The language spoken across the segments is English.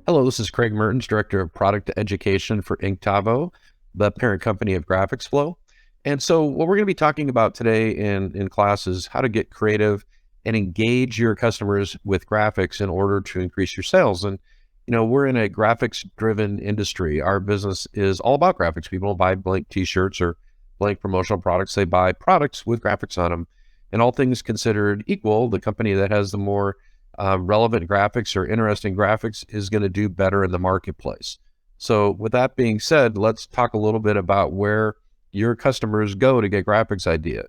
Hello, this is Craig Mertens, Director of Product Education for Inktovo, the parent company of GraphicsFlow. And so what we're going to be talking about today in class is how to get creative and engage your customers with graphics in order to increase your sales. And, we're in a graphics-driven industry. Our business is all about graphics. People don't buy blank t-shirts or blank promotional products. They buy products with graphics on them. And all things considered equal, the company that has the more relevant graphics or interesting graphics is going to do better in the marketplace. So with that being said, let's talk a little bit about where your customers go to get graphics ideas.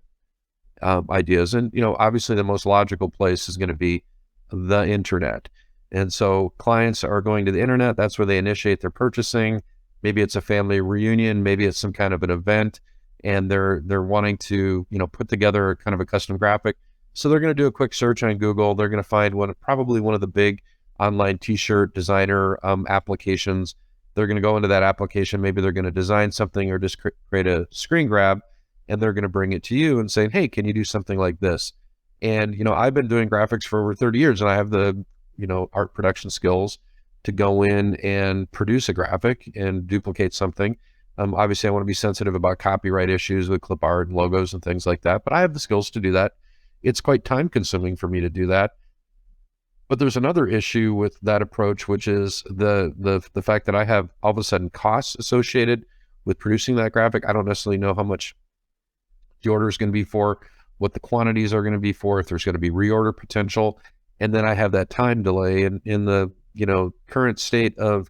And, obviously the most logical place is going to be the internet. And so clients are going to the internet. That's where they initiate their purchasing. Maybe it's a family reunion, maybe it's some kind of an event, and they're wanting to, put together kind of a custom graphic. So they're going to do a quick search on Google. They're going to find probably one of the big online t-shirt designer applications. They're going to go into that application. Maybe they're going to design something or just create a screen grab, and they're going to bring it to you and say, hey, can you do something like this? And, I've been doing graphics for over 30 years, and I have the, art production skills to go in and produce a graphic and duplicate something. Obviously, I want to be sensitive about copyright issues with clip art and logos and things like that, but I have the skills to do that. It's quite time consuming for me to do that. But there's another issue with that approach, which is the fact that I have all of a sudden costs associated with producing that graphic. I don't necessarily know how much the order is going to be for, what the quantities are going to be for, if there's going to be reorder potential. And then I have that time delay in the, current state of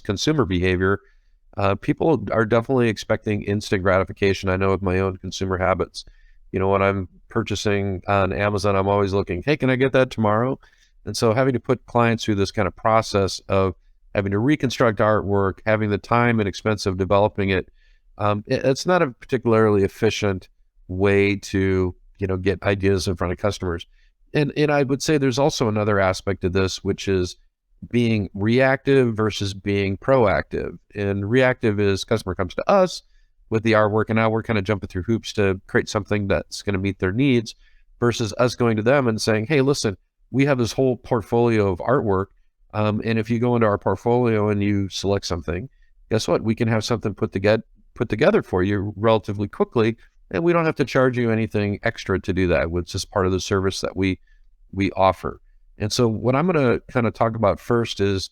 consumer behavior. People are definitely expecting instant gratification. I know with my own consumer habits, when I'm purchasing on Amazon, I'm always looking, hey, can I get that tomorrow? And so having to put clients through this kind of process of having to reconstruct artwork, having the time and expense of developing it, it's not a particularly efficient way to, get ideas in front of customers. And I would say there's also another aspect of this, which is being reactive versus being proactive. And reactive is customer comes to us with the artwork, and now we're kind of jumping through hoops to create something that's going to meet their needs, versus us going to them and saying, hey, listen, we have this whole portfolio of artwork. And if you go into our portfolio and you select something, guess what? We can have something put together for you relatively quickly. And we don't have to charge you anything extra to do that. It's just part of the service that we offer. And so what I'm going to kind of talk about first is,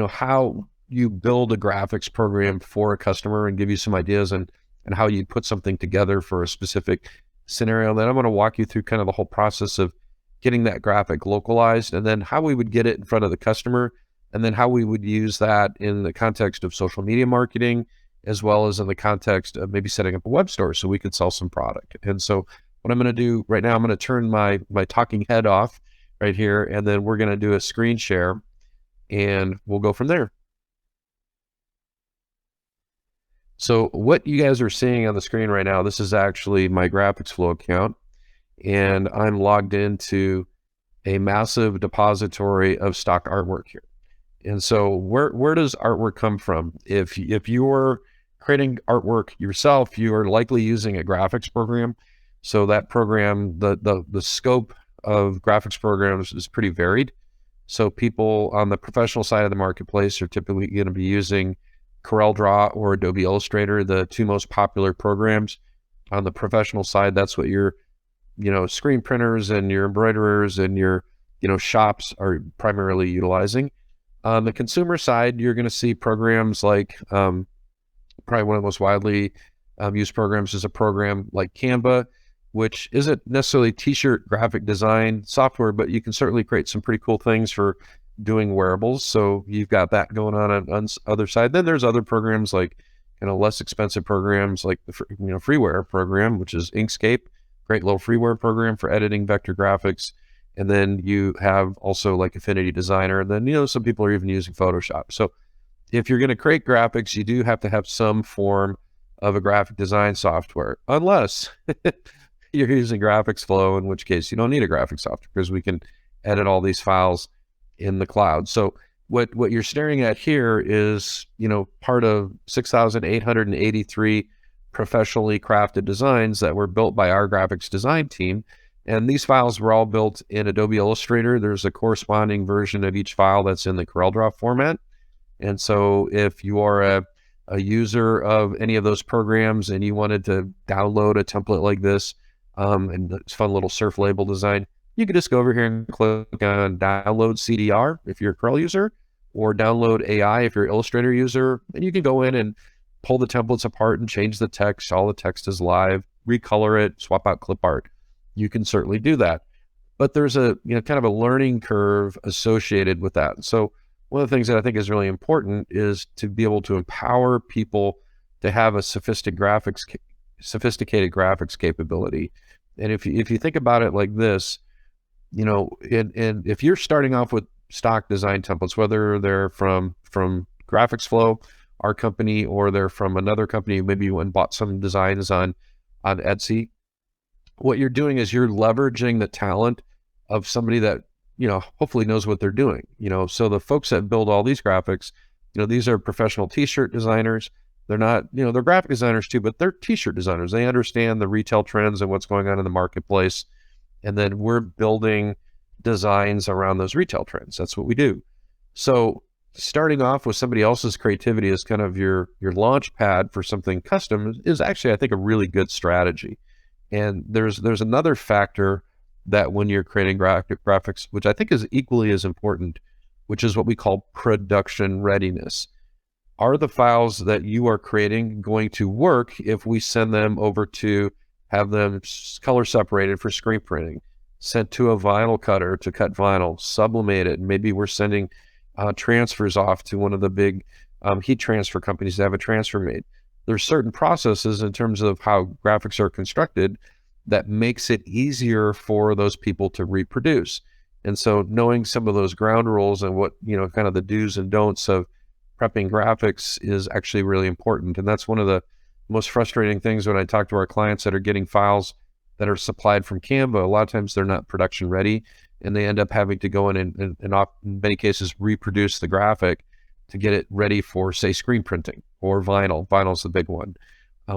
how you build a graphics program for a customer and give you some ideas and how you put something together for a specific scenario. Then I'm going to walk you through kind of the whole process of getting that graphic localized, and then how we would get it in front of the customer, and then how we would use that in the context of social media marketing, as well as in the context of maybe setting up a web store so we could sell some product. And so what I'm going to do right now, I'm going to turn my talking head off right here, and then we're going to do a screen share, and we'll go from there. So what you guys are seeing on the screen right now, this is actually my GraphicsFlow account, and I'm logged into a massive depository of stock artwork here. And so where does artwork come from? If you're creating artwork yourself, you are likely using a graphics program. So that program, the scope of graphics programs is pretty varied. So people on the professional side of the marketplace are typically going to be using CorelDRAW or Adobe Illustrator, the two most popular programs. On the professional side, that's what your, screen printers and your embroiderers and your, shops are primarily utilizing. On the consumer side, you're going to see programs like, probably one of the most widely used programs is a program like Canva, which isn't necessarily t-shirt graphic design software, but you can certainly create some pretty cool things for doing wearables. So you've got that going on the other side. Then there's other programs like less expensive programs like the freeware program, which is Inkscape, great little freeware program for editing vector graphics. And then you have also like Affinity Designer. And then, some people are even using Photoshop. So if you're going to create graphics, you do have to have some form of a graphic design software, unless you're using GraphicsFlow, in which case you don't need a graphic software because we can edit all these files in the cloud. So what you're staring at here is, part of 6,883 professionally crafted designs that were built by our graphics design team. And these files were all built in Adobe Illustrator. There's a corresponding version of each file that's in the CorelDRAW format. And so if you are a user of any of those programs and you wanted to download a template like this, and it's fun little surf label design, you can just go over here and click on download CDR if you're a Corel user, or download AI if you're an Illustrator user, and you can go in and pull the templates apart and change the text. All the text is live, recolor it, swap out clip art. You can certainly do that. But there's a kind of a learning curve associated with that. So one of the things that I think is really important is to be able to empower people to have a sophisticated graphics capability. And if you think about it like this, and if you're starting off with stock design templates, whether they're from GraphicsFlow, our company, or they're from another company, maybe you went and bought some designs on Etsy, what you're doing is you're leveraging the talent of somebody that hopefully knows what they're doing. So the folks that build all these graphics, these are professional t-shirt designers. They're not, they're graphic designers too, but they're t-shirt designers. They understand the retail trends and what's going on in the marketplace. And then we're building designs around those retail trends. That's what we do. So starting off with somebody else's creativity as kind of your launch pad for something custom is actually, I think, a really good strategy. And there's another factor that when you're creating graphics, which I think is equally as important, which is what we call production readiness. Are the files that you are creating going to work if we send them over to have them color separated for screen printing, sent to a vinyl cutter to cut vinyl, sublimate it, and maybe we're sending transfers off to one of the big heat transfer companies to have a transfer made. There's certain processes in terms of how graphics are constructed that makes it easier for those people to reproduce. And so knowing some of those ground rules and what, kind of the do's and don'ts of prepping graphics is actually really important. And that's one of the most frustrating things when I talk to our clients that are getting files that are supplied from Canva. A lot of times they're not production ready, and they end up having to go in and in many cases reproduce the graphic to get it ready for, say, screen printing or vinyl. Vinyl's the big one.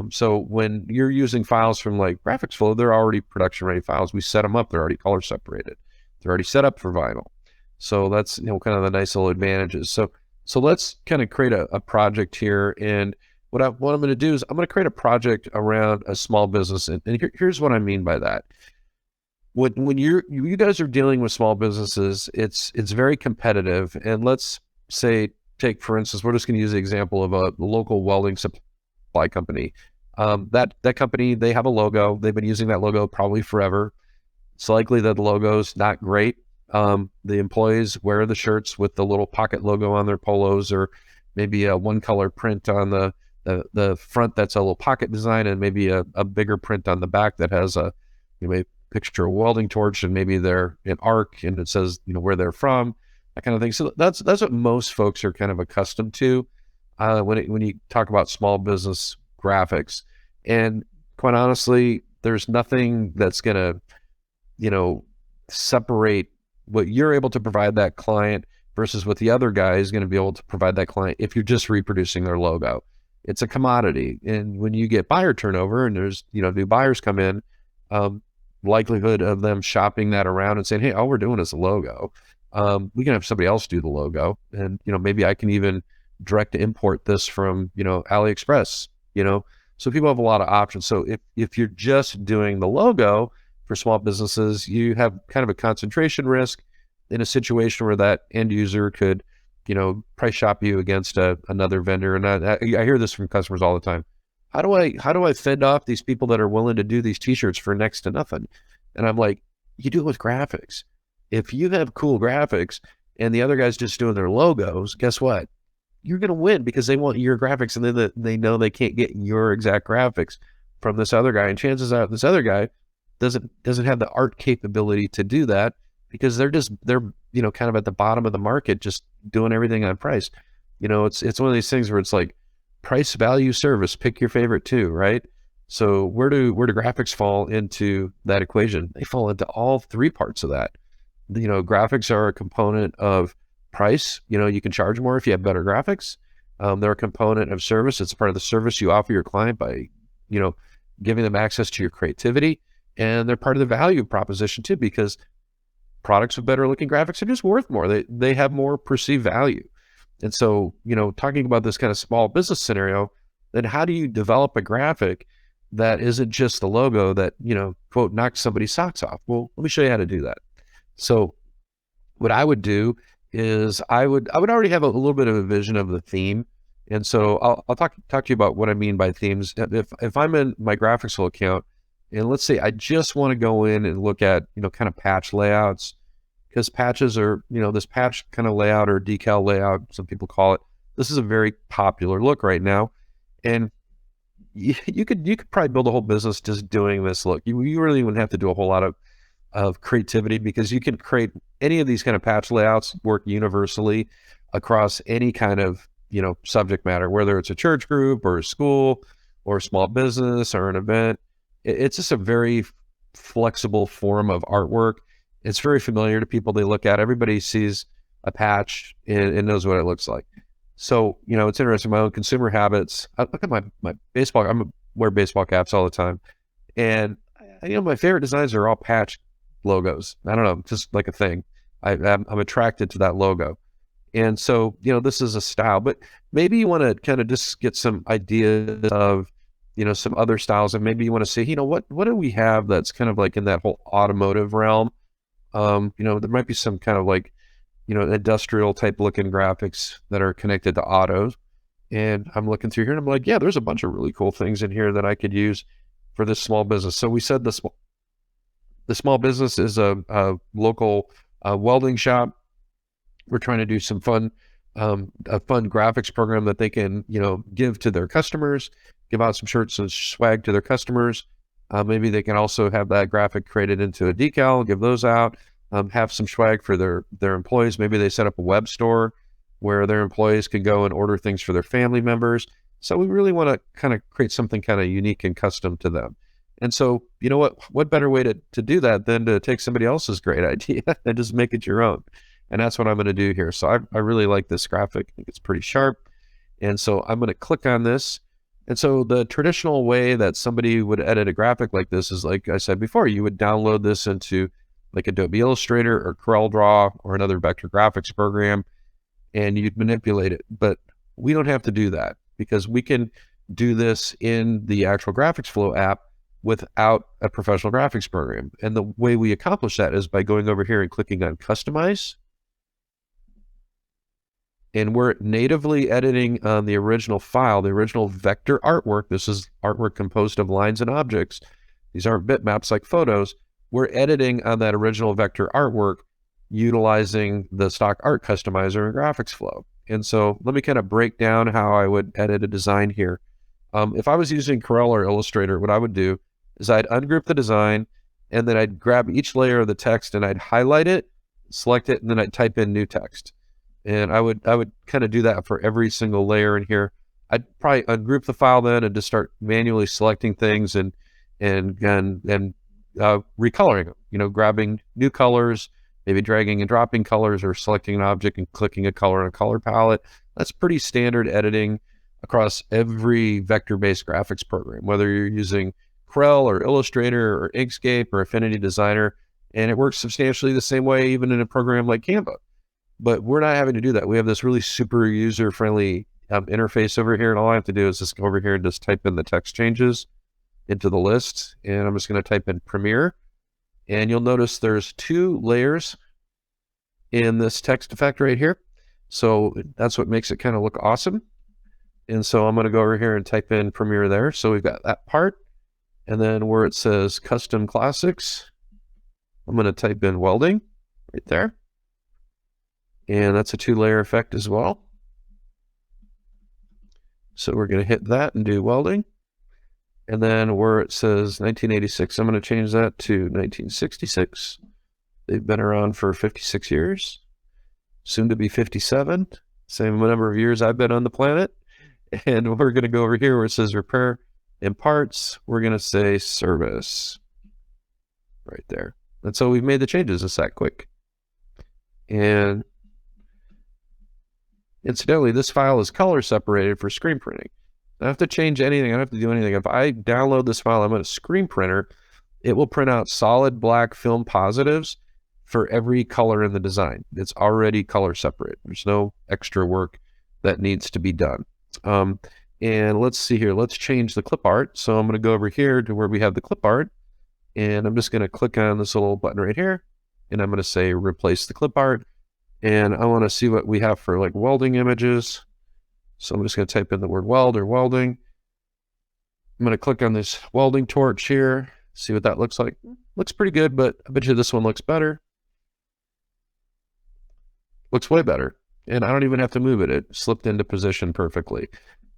So when you're using files from like GraphicsFlow, they're already production ready files. We set them up, they're already color separated. They're already set up for vinyl. So that's, kind of the nice little advantages. So let's kind of create a project here. And what I'm going to do is I'm going to create a project around a small business. And here's what I mean by that. When you guys are dealing with small businesses, it's very competitive. And let's say, take, for instance, we're just going to use the example of a local welding supply company. That company, they have a logo. They've been using that logo probably forever. It's likely that the logo's not great. The employees wear the shirts with the little pocket logo on their polos, or maybe a one color print on the front that's a little pocket design, and maybe a bigger print on the back that has a picture of a welding torch, and maybe they're an arc and it says where they're from, that kind of thing. So that's what most folks are kind of accustomed to when you talk about small business graphics. And quite honestly, there's nothing that's going to separate what you're able to provide that client versus what the other guy is going to be able to provide that client if you're just reproducing their logo. It's a commodity. And when you get buyer turnover and there's new buyers come in, likelihood of them shopping that around and saying, hey, all we're doing is a logo. We can have somebody else do the logo, and maybe I can even direct import this from AliExpress. So people have a lot of options. So if you're just doing the logo for small businesses, you have kind of a concentration risk in a situation where that end user could price shop you against another vendor. And I hear this from customers all the time. How do I fend off these people that are willing to do these t-shirts for next to nothing? And I'm like, you do it with graphics. If you have cool graphics and the other guy's just doing their logos, guess what? You're going to win because they want your graphics, and then they know they can't get your exact graphics from this other guy. And chances are this other guy doesn't have the art capability to do that because they're kind of at the bottom of the market, just doing everything on price. It's one of these things where it's like price, value, service, pick your favorite two, right? So where do graphics fall into that equation? They fall into all three parts of that. Graphics are a component of price. You can charge more if you have better graphics. They're a component of service. It's part of the service you offer your client by, giving them access to your creativity. And they're part of the value proposition too, because products with better looking graphics are just worth more. They have more perceived value. And so, talking about this kind of small business scenario, then how do you develop a graphic that isn't just the logo that, quote, knocks somebody's socks off? Well, let me show you how to do that. So what I would do is I would already have a little bit of a vision of the theme. And so I'll talk to you about what I mean by themes. If I'm in my GraphicsFlow account, and let's say I just want to go in and look at, kind of patch layouts, because patches are, this patch kind of layout or decal layout, some people call it. This is a very popular look right now. And you could probably build a whole business just doing this look. You really wouldn't have to do a whole lot of creativity, because you can create any of these kind of patch layouts, work universally across any kind of, subject matter, whether it's a church group or a school or a small business or an event. It's just a very flexible form of artwork. It's very familiar to people. They look at, everybody sees a patch and knows what it looks like. So, it's interesting, my own consumer habits. I look at my baseball, wear baseball caps all the time. And, my favorite designs are all patch logos. I don't know, just like a thing. I'm attracted to that logo. And so, this is a style, but maybe you want to kind of just get some ideas of, some other styles, and maybe you want to say, what do we have that's kind of like in that whole automotive realm? There might be some kind of like, industrial type looking graphics that are connected to autos. And I'm looking through here and I'm like, yeah, there's a bunch of really cool things in here that I could use for this small business. So we said the small business is a local welding shop. We're trying to do some fun, a fun graphics program that they can, give to their customers, give out some shirts and swag to their customers. Maybe they can also have that graphic created into a decal, give those out, have some swag for their employees. Maybe they set up a web store where their employees can go and order things for their family members. So we really want to kind of create something kind of unique and custom to them. And so, what better way to do that than to take somebody else's great idea and just make it your own? And that's what I'm going to do here. So I really like this graphic. I think it's pretty sharp. And so I'm going to click on this. And so the traditional way that somebody would edit a graphic like this is, like I said before, you would download this into like Adobe Illustrator or CorelDRAW or another vector graphics program, and you'd manipulate it. But we don't have to do that, because we can do this in the actual GraphicsFlow app without a professional graphics program. And the way we accomplish that is by going over here and clicking on Customize. And we're natively editing on the original file, the original vector artwork. This is artwork composed of lines and objects. These aren't bitmaps like photos. We're editing on that original vector artwork utilizing the stock art customizer in GraphicsFlow. And so let me kind of break down how I would edit a design here. If I was using Corel or Illustrator, what I would do is I'd ungroup the design, and then I'd grab each layer of the text and I'd highlight it, select it, and then I'd type in new text. And I would kind of do that for every single layer in here. I'd probably ungroup the file then and just start manually selecting things and recoloring them, grabbing new colors, maybe dragging and dropping colors, or selecting an object and clicking a color in a color palette. That's pretty standard editing across every vector-based graphics program, whether you're using Corel or Illustrator or Inkscape or Affinity Designer, and it works substantially the same way even in a program like Canva. But we're not having to do that. We have this really super user-friendly interface over here, and all I have to do is just go over here and just type in the text changes into the list, and I'm just going to type in Premiere, and you'll notice there's 2 layers in this text effect right here. So that's what makes it kind of look awesome. And so I'm going to go over here and type in Premiere there. So we've got that part, and then where it says Custom Classics, I'm going to type in Welding right there. And that's a 2-layer effect as well. So we're going to hit that and do welding. And then where it says 1986, I'm going to change that to 1966. They've been around for 56 years, soon to be 57. Same number of years I've been on the planet. And we're going to go over here where it says repair and parts. We're going to say service right there. And so we've made the changes. It's that quick. And incidentally, this file is color separated for screen printing. I don't have to change anything. I don't have to do anything. If I download this file, I'm on a screen printer, it will print out solid black film positives for every color in the design. It's already color separate. There's no extra work that needs to be done. And let's see here, let's change the clip art. So I'm going to go over here to where we have the clip art, and I'm just going to click on this little button right here, and I'm going to say replace the clip art. And I want to see what we have for like welding images. So I'm just going to type in the word weld or welding. I'm going to click on this welding torch here, see what that looks like. Looks pretty good, but I bet you this one looks better. Looks way better. And I don't even have to move it. It slipped into position perfectly.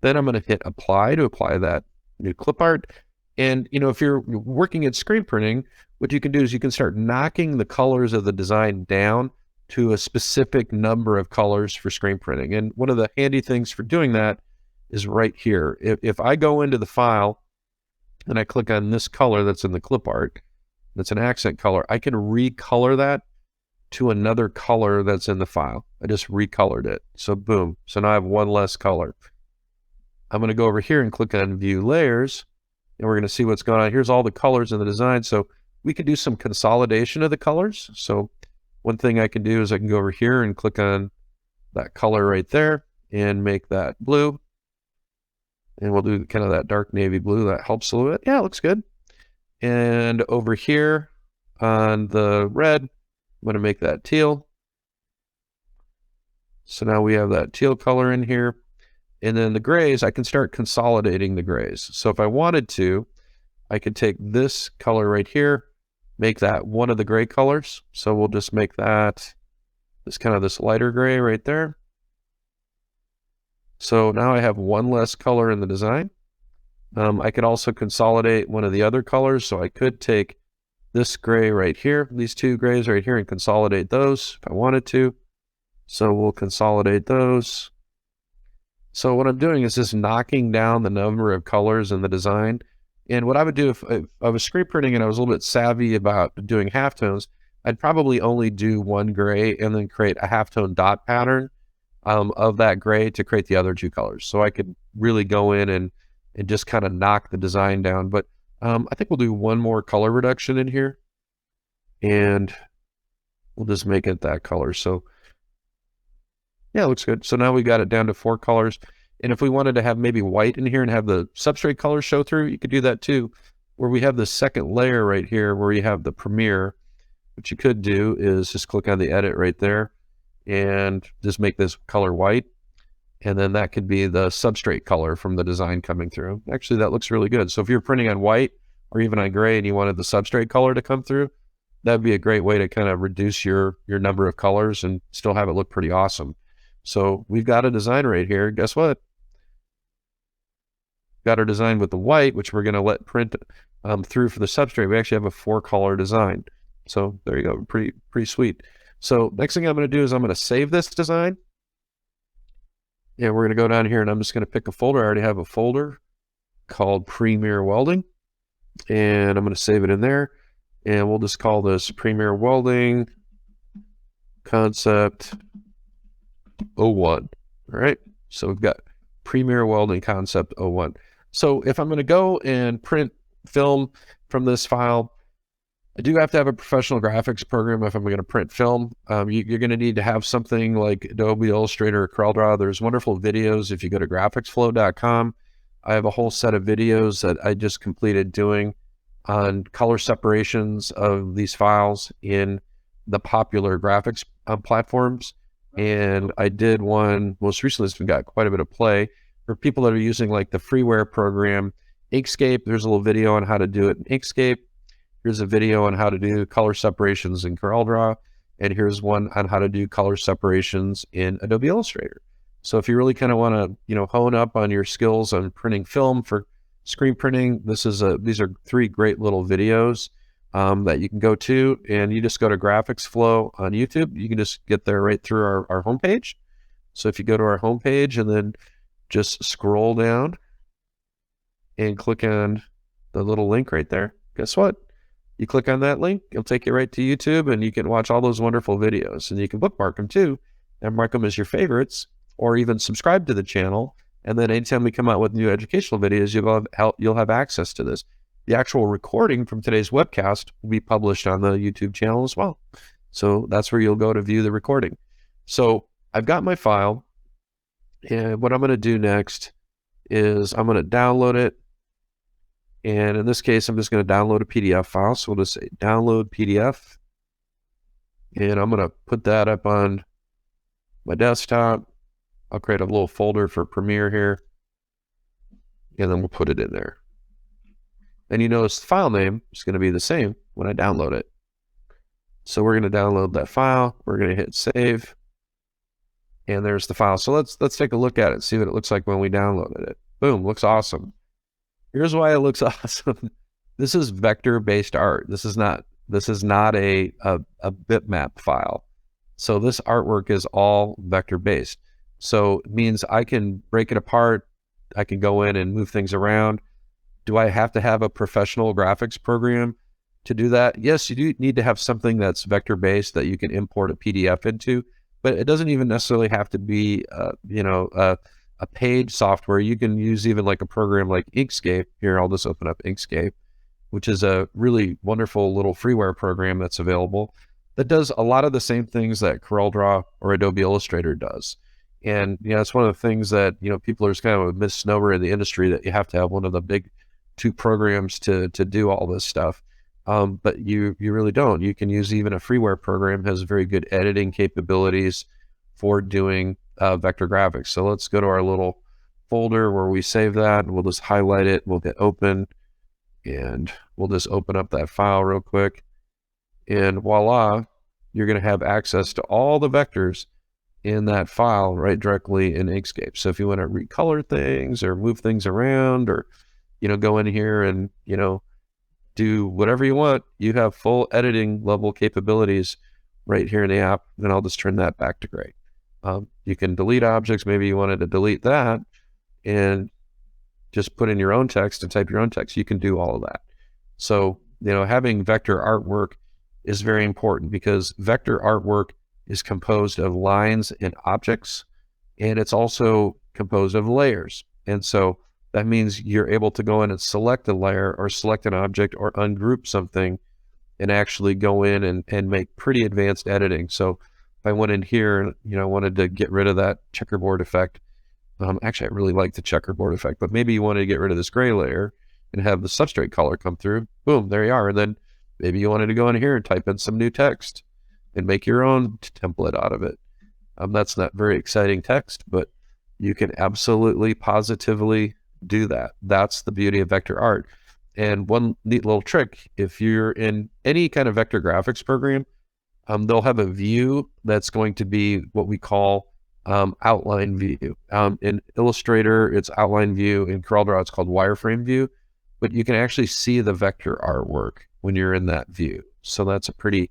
Then I'm going to hit apply to apply that new clip art. And, you know, if you're working at screen printing, what you can do is you can start knocking the colors of the design down to a specific number of colors for screen printing. And one of the handy things for doing that is right here. If I go into the file and I click on this color that's in the clip art, that's an accent color, I can recolor that to another color that's in the file. I just recolored it. So boom. So now I have one less color. I'm going to go over here and click on view layers, and we're going to see what's going on. Here's all the colors in the design. So we can do some consolidation of the colors. So one thing I can do is I can go over here and click on that color right there and make that blue. And we'll do kind of that dark navy blue. That helps a little bit. Yeah, it looks good. And over here on the red, I'm going to make that teal. So now we have that teal color in here. And then the grays, I can start consolidating the grays. So if I wanted to, I could take this color right here, make that one of the gray colors. So we'll just make that this lighter gray right there. So now I have one less color in the design. I could also consolidate one of the other colors. So I could take this gray right here, these two grays right here, and consolidate those if I wanted to. So we'll consolidate those. So what I'm doing is just knocking down the number of colors in the design. And what I would do if I was screen printing and I was a little bit savvy about doing halftones, I'd probably only do one gray and then create a halftone dot pattern of that gray to create the other two colors. So I could really go in and just kind of knock the design down. But I think we'll do one more color reduction in here, and we'll just make it that color. So yeah, it looks good. So now we got it down to 4 colors. And if we wanted to have maybe white in here and have the substrate colors show through, you could do that too. Where we have the second layer right here where you have the premiere, what you could do is just click on the edit right there and just make this color white. And then that could be the substrate color from the design coming through. Actually, that looks really good. So if you're printing on white or even on gray and you wanted the substrate color to come through, that'd be a great way to kind of reduce your number of colors and still have it look pretty awesome. So we've got a design right here. Guess what? Got our design with the white, which we're going to let print through for the substrate. We actually have a 4-color design. So there you go. Pretty sweet. So next thing I'm going to do is I'm going to save this design. And we're going to go down here and I'm just going to pick a folder. I already have a folder called Premiere Welding. And I'm going to save it in there. And we'll just call this Premiere Welding Concept 01. All right. So we've got Premiere Welding Concept 01. So if I'm going to go and print film from this file, I do have to have a professional graphics program if I'm going to print film. You're going to need to have something like Adobe Illustrator or CorelDRAW. There's wonderful videos. If you go to GraphicsFlow.com, I have a whole set of videos that I just completed doing on color separations of these files in the popular graphics platforms. And I did one most recently that's got quite a bit of play for people that are using like the freeware program Inkscape. There's a little video on how to do it in Inkscape. Here's a video on how to do color separations in CorelDRAW. And here's one on how to do color separations in Adobe Illustrator. So if you really kind of want to, hone up on your skills on printing film for screen printing, these are 3 great little videos that you can go to, and you just go to GraphicsFlow on YouTube. You can just get there right through our homepage. So if you go to our homepage and then just scroll down and click on the little link right there, guess what? You click on that link, it'll take you right to YouTube, and you can watch all those wonderful videos, and you can bookmark them too and mark them as your favorites, or even subscribe to the channel. And then anytime we come out with new educational videos, you'll have access to this. the actual recording from today's webcast will be published on the YouTube channel as well. So that's where you'll go to view the recording. So I've got my file, and what I'm going to do next is I'm going to download it. And in this case, I'm just going to download a PDF file. So we'll just say download PDF. And I'm going to put that up on my desktop. I'll create a little folder for Premiere here. And then we'll put it in there. And you notice the file name is going to be the same when I download it. So we're going to download that file. We're going to hit save. And there's the file. So let's take a look at it, see what it looks like when we downloaded it. Boom, looks awesome. Here's why it looks awesome. This is vector-based art. This is not a bitmap file. So this artwork is all vector-based. So it means I can break it apart. I can go in and move things around. Do I have to have a professional graphics program to do that? Yes, you do need to have something that's vector-based that you can import a PDF into, but it doesn't even necessarily have to be, a paid software. You can use even like a program like Inkscape. Here, I'll just open up Inkscape, which is a really wonderful little freeware program that's available that does a lot of the same things that CorelDRAW or Adobe Illustrator does. And, it's one of the things that, people are just kind of a misnomer in the industry, that you have to have one of the big two programs to do all this stuff. But you really don't. You can use even a freeware program, has very good editing capabilities for doing vector graphics. So let's go to our little folder where we save that, and we'll just highlight it. We'll hit open, and we'll just open up that file real quick. And voila, you're going to have access to all the vectors in that file right directly in Inkscape. So if you want to recolor things or move things around, or, go in here and, do whatever you want, you have full editing level capabilities right here in the app. Then I'll just turn that back to gray. You can delete objects. Maybe you wanted to delete that and just put in your own text and type your own text. You can do all of that. So, having vector artwork is very important, because vector artwork is composed of lines and objects, and it's also composed of layers. And so that means you're able to go in and select a layer or select an object or ungroup something and actually go in and make pretty advanced editing. So if I went in here, I wanted to get rid of that checkerboard effect. Actually, I really like the checkerboard effect, but maybe you wanted to get rid of this gray layer and have the substrate color come through. Boom, there you are. And then maybe you wanted to go in here and type in some new text and make your own template out of it. That's not very exciting text, but you can absolutely, positively do that. That's the beauty of vector art. And one neat little trick, if you're in any kind of vector graphics program, they'll have a view that's going to be what we call outline view. In Illustrator, it's outline view. In CorelDRAW, it's called wireframe view. But you can actually see the vector artwork when you're in that view. So that's a pretty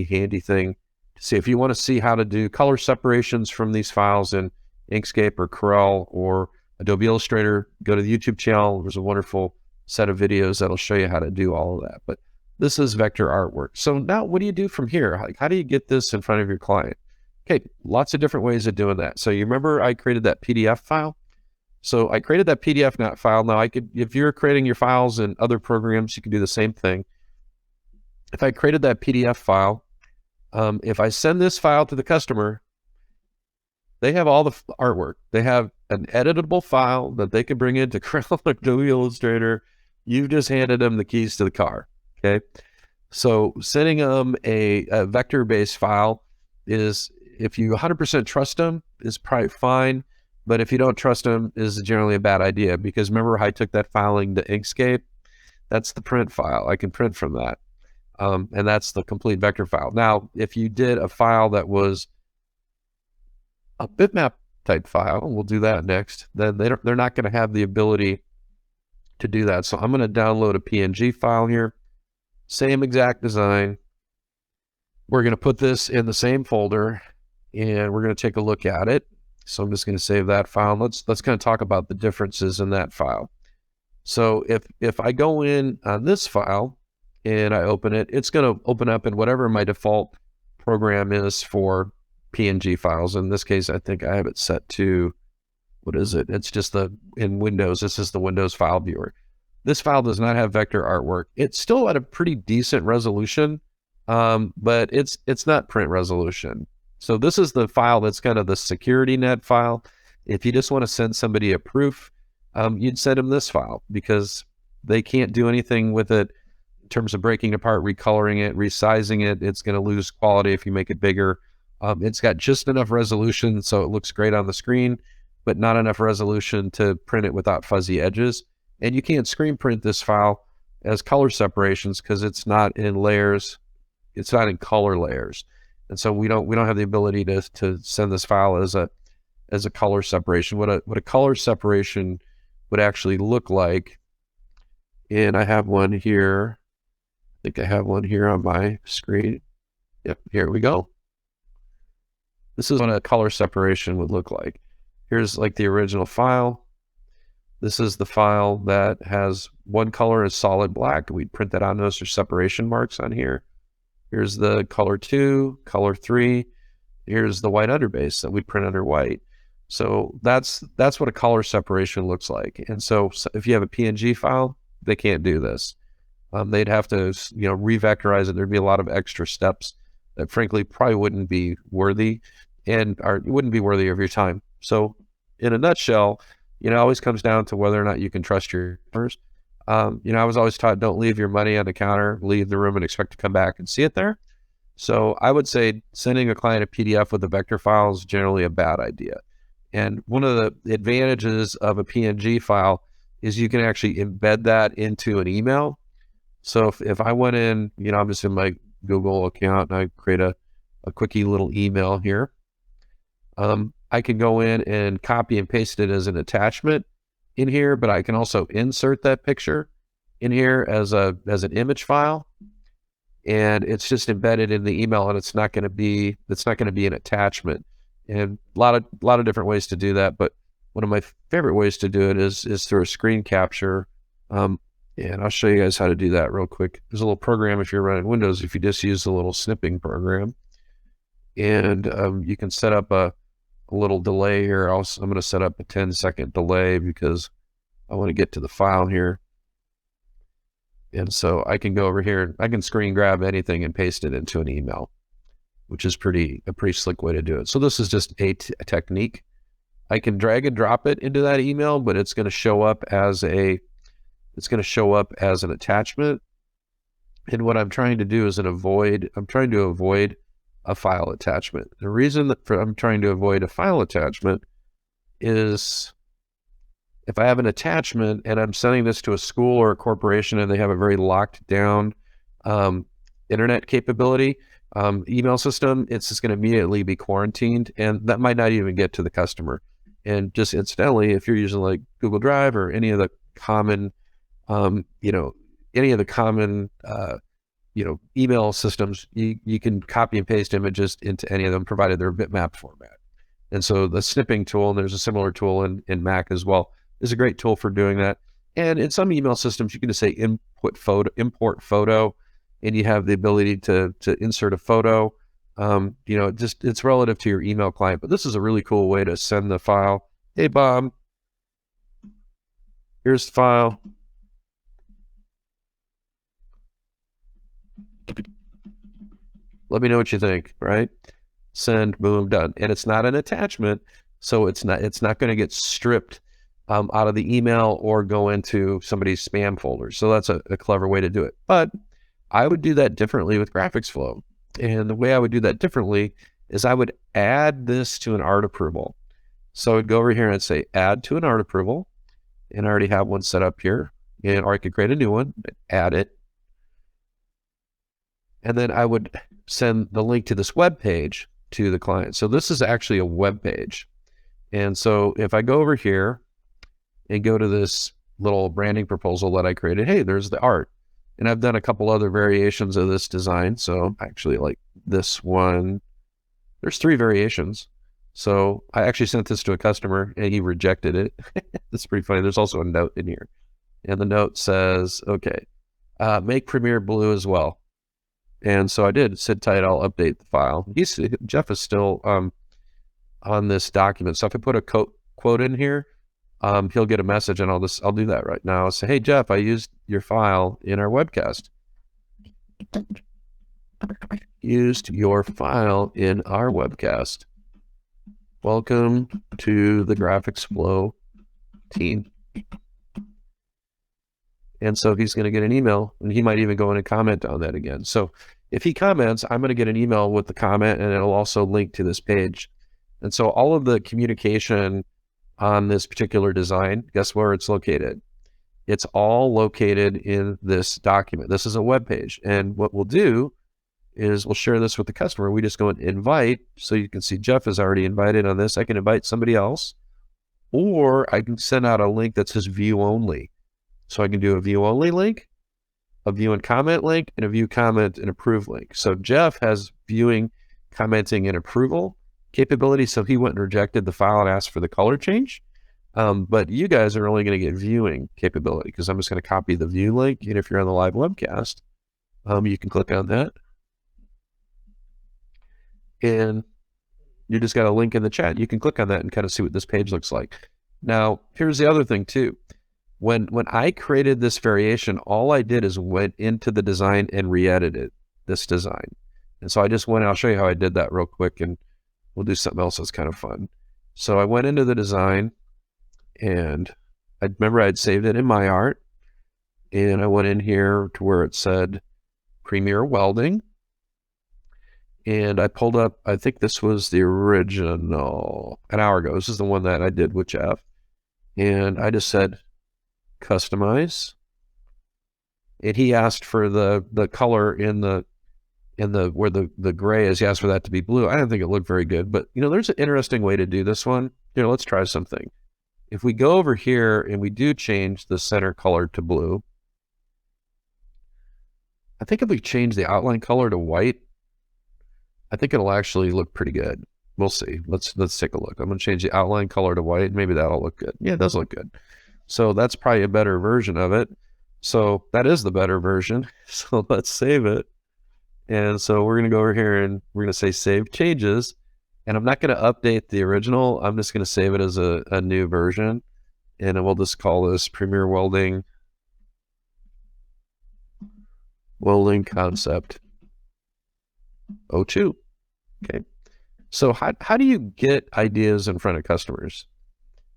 handy thing to see. If you want to see how to do color separations from these files in Inkscape or Corel or Adobe Illustrator, go to the YouTube channel. There's a wonderful set of videos that'll show you how to do all of that. But this is vector artwork. So now what do you do from here? Like, how do you get this in front of your client? Okay, lots of different ways of doing that. So you remember I created that PDF file? So I created that PDF file. Now if you're creating your files in other programs, you can do the same thing. If I created that PDF file, if I send this file to the customer, they have all the artwork. They have an editable file that they can bring into Corel or Adobe Illustrator. You've just handed them the keys to the car. Okay, so sending them a vector-based file is, if you 100% trust them, is probably fine. But if you don't trust them, is generally a bad idea, because remember I took that filing to Inkscape? That's the print file. I can print from that. And that's the complete vector file. Now, if you did a file that was a bitmap type file, and we'll do that next, then they're not going to have the ability to do that. So I'm going to download a PNG file here. Same exact design. We're going to put this in the same folder, and we're going to take a look at it. So I'm just going to save that file. Let's kind of talk about the differences in that file. So if I go in on this file and I open it, it's going to open up in whatever my default program is for PNG files. In this case, I think I have it set to, what is it? It's just in Windows. This is the Windows file viewer. This file does not have vector artwork. It's still at a pretty decent resolution, but it's not print resolution. So this is the file that's kind of the security net file. If you just want to send somebody a proof, you'd send them this file because they can't do anything with it in terms of breaking it apart, recoloring it, resizing it. It's going to lose quality if you make it bigger. It's got just enough resolution so it looks great on the screen, but not enough resolution to print it without fuzzy edges. And you can't screen print this file as color separations because it's not in layers. It's not in color layers. And so we don't have the ability to send this file as a color separation. What a color separation would actually look like. And I have one here. I think I have one here on my screen. Yep, here we go. This is what a color separation would look like. Here's like the original file. This is the file that has one color is solid black. We'd print that out. Notice there's separation marks on here. Here's the color 2, color 3. Here's the white underbase that we print under white. So that's what a color separation looks like. And so if you have a PNG file, they can't do this. They'd have to, re-vectorize it. There'd be a lot of extra steps that frankly probably wouldn't be worthy wouldn't be worthy of your time. So in a nutshell, it always comes down to whether or not you can trust your customers. I was always taught, don't leave your money on the counter, leave the room and expect to come back and see it there. So I would say sending a client a PDF with a vector file is generally a bad idea. And one of the advantages of a PNG file is you can actually embed that into an email. So if I went in, I'm just in my Google account and I create a quickie little email here. I can go in and copy and paste it as an attachment in here, but I can also insert that picture in here as an image file, and it's just embedded in the email, and it's not going to be an attachment. And a lot of different ways to do that, but one of my favorite ways to do it is through a screen capture. And I'll show you guys how to do that real quick. There's a little program if you're running Windows, if you just use the little snipping program, and you can set up a little delay here. I'm going to set up a 10-second delay because I want to get to the file here. And so I can go over here and I can screen grab anything and paste it into an email, which is a pretty slick way to do it. So this is just a technique. I can drag and drop it into that email, but it's going to show up as an attachment. And what I'm trying to do is I'm trying to avoid a file attachment. The reason that I'm trying to avoid a file attachment is if I have an attachment and I'm sending this to a school or a corporation and they have a very locked down internet capability email system, it's just going to immediately be quarantined, and that might not even get to the customer. And just incidentally, if you're using like Google Drive or any of the common email systems, you can copy and paste images into any of them, provided they're bitmap format. And so the snipping tool, and there's a similar tool in Mac as well, is a great tool for doing that. And in some email systems, you can just say import photo, and you have the ability to insert a photo. It's relative to your email client, but this is a really cool way to send the file. Hey, Bob, here's the file. Let me know what you think, right? Send, boom, done. And it's not an attachment, so it's not going to get stripped out of the email or go into somebody's spam folder. So that's a clever way to do it. But I would do that differently with GraphicsFlow. And the way I would do that differently is I would add this to an art approval. So I'd go over here and say add to an art approval, and I already have one set up here, or I could create a new one, add it. And then I would send the link to this web page to the client. So this is actually a web page. And so if I go over here and go to this little branding proposal that I created, hey, there's the art. And I've done a couple other variations of this design. So actually like this one, there's 3 variations. So I actually sent this to a customer and he rejected it. That's pretty funny. There's also a note in here. And the note says, okay, make Premiere Blue as well. And so I did. Sit tight, I'll update the file. Jeff is still on this document. So if I put a quote in here, he'll get a message, and I'll do that right now. I'll say, hey, Jeff, I used your file in our webcast. Used your file in our webcast. Welcome to the GraphicsFlow team. And so he's going to get an email, and he might even go in and comment on that again. So if he comments, I'm going to get an email with the comment, and it'll also link to this page. And so all of the communication on this particular design, guess where it's located? It's all located in this document. This is a web page. And what we'll do is we'll share this with the customer. We just go and invite. So you can see Jeff is already invited on this. I can invite somebody else, or I can send out a link that says view only. So I can do a view only link, a view and comment link, and a view, comment, and approve link. So Jeff has viewing, commenting, and approval capability. So he went and rejected the file and asked for the color change. But you guys are only going to get viewing capability, because I'm just going to copy the view link. And if you're on the live webcast, you can click on that. And you just got a link in the chat. You can click on that and kind of see what this page looks like. Now, here's the other thing too. When I created this variation, all I did is went into the design and re-edited this design. And so I just went, I'll show you how I did that real quick, and we'll do something else that's kind of fun. So I went into the design, and I remember I'd saved it in my art, and I went in here to where it said Premier Welding. And I pulled up, I think this was the original, an hour ago. This is the one that I did with Jeff. And I just said, customize. And he asked for the color in the where the gray is. He asked for that to be blue. I didn't think it looked very good, but there's an interesting way to do this one. Let's try something. If we go over here and we do change the center color to blue, I think if we change the outline color to white, I think it'll actually look pretty good. We'll see. Let's take a look. I'm going to change the outline color to white. Maybe that'll look good. Yeah, it does look good. So that's probably a better version of it. So that is the better version. So let's save it. And so we're going to go over here and we're going to say save changes. And I'm not going to update the original. I'm just going to save it as a new version. And we'll just call this Premier Welding Concept 02. Okay. So how do you get ideas in front of customers?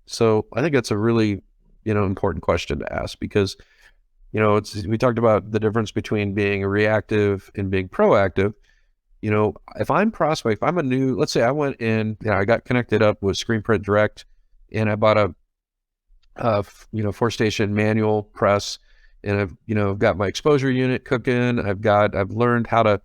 So I think that's a really, important question to ask, because, we talked about the difference between being reactive and being proactive. If I'm prospect, if I'm a new, let's say I went in, I got connected up with Screen Print Direct, and I bought a 4-station manual press, and I've got my exposure unit cooking. I've learned how to,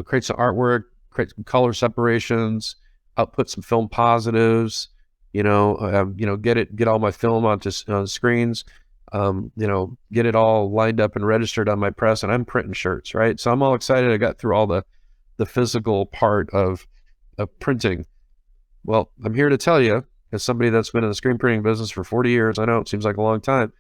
create some artwork, create some color separations, output some film positives, get all my film onto screens, get it all lined up and registered on my press, and I'm printing shirts, right? So I'm all excited. I got through all the physical part of printing. Well, I'm here to tell you, as somebody that's been in the screen printing business for 40 years, I know it seems like a long time,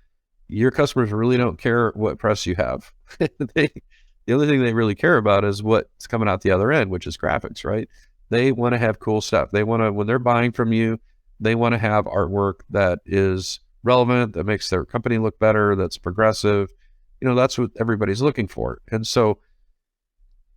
your customers really don't care what press you have. The only thing they really care about is what's coming out the other end, which is graphics, right? They want to have cool stuff. They want to, when they're buying from you, they want to have artwork that is relevant, that makes their company look better, that's progressive. That's what everybody's looking for. And so